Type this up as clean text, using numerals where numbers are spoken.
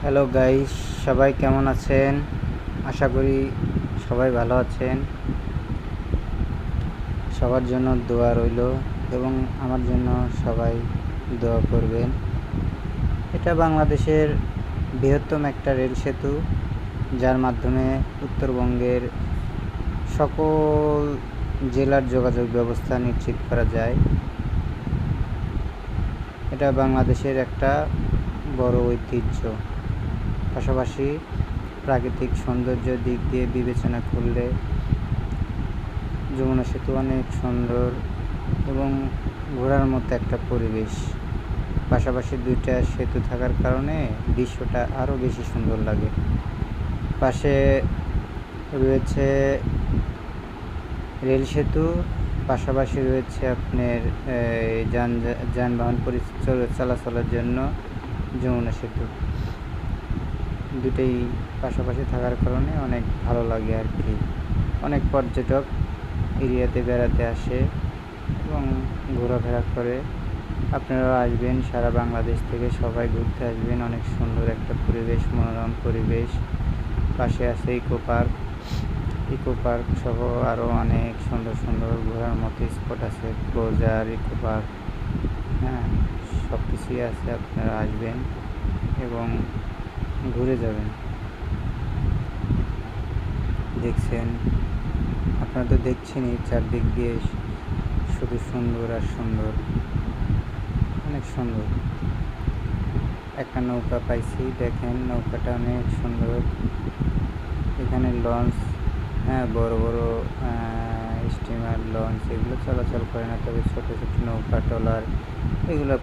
Hello guys, সবাই কেমন আছেন? আশা করি সবাই ভালো আছেন। সবার জন্য দোয়া রইল এবং আমার জন্য সবাই দোয়া করবেন। এটা বাংলাদেশের বৃহত্তম একটা রেল সেতু, যার মাধ্যমে উত্তরবঙ্গের সকল জেলার যোগাযোগ ব্যবস্থা নিশ্চিত করা যায়। এটা বাংলাদেশের একটা বড় ঐতিহ্য। পাশাপাশি প্রাকৃতিক সৌন্দর্য দিক দিয়ে বিবেচনা করলে যমুনা সেতু অনেক সুন্দর এবং ঘোরার মতো একটা পরিবেশ। পাশাপাশি দুইটা সেতু থাকার কারণে দৃশ্যটা আরও বেশি সুন্দর লাগে। পাশে রয়েছে রেল সেতু, পাশাপাশি রয়েছে আপনার যানবাহন চলাচলের জন্য যমুনা সেতু। দুটোই পাশাপাশি থাকার কারণে অনেক ভালো লাগে আর কি। অনেক পর্যটক এরিয়াতে বেড়াতে আসে এবং ঘোরাফেরা করে। আপনারাও আসবেন, সারা বাংলাদেশ থেকে সবাই ঘুরতে আসবেন। অনেক সুন্দর একটা পরিবেশ, মনোরম পরিবেশ। পাশে আছে ইকো পার্ক সহ আরও অনেক সুন্দর সুন্দর ঘোরার মতো স্পট আছে। ক্লোজার, ইকো পার্ক, হ্যাঁ, সব কিছুই আছে। আপনারা আসবেন এবং ঘুরে যাবেন। দেখছেন, আপনারা তো দেখছেনই, চারদিক দিয়ে শুধু সুন্দর আর সুন্দর, অনেক সুন্দর। একটা নৌকা পাইছি, দেখেন নৌকাটা অনেক সুন্দর। এখানে লঞ্চ, হ্যাঁ, বড় বড় স্টিমার, লঞ্চ এগুলো চলাচল করে না, তবে ছোট ছোট নৌকা, ট্রলার এগুলো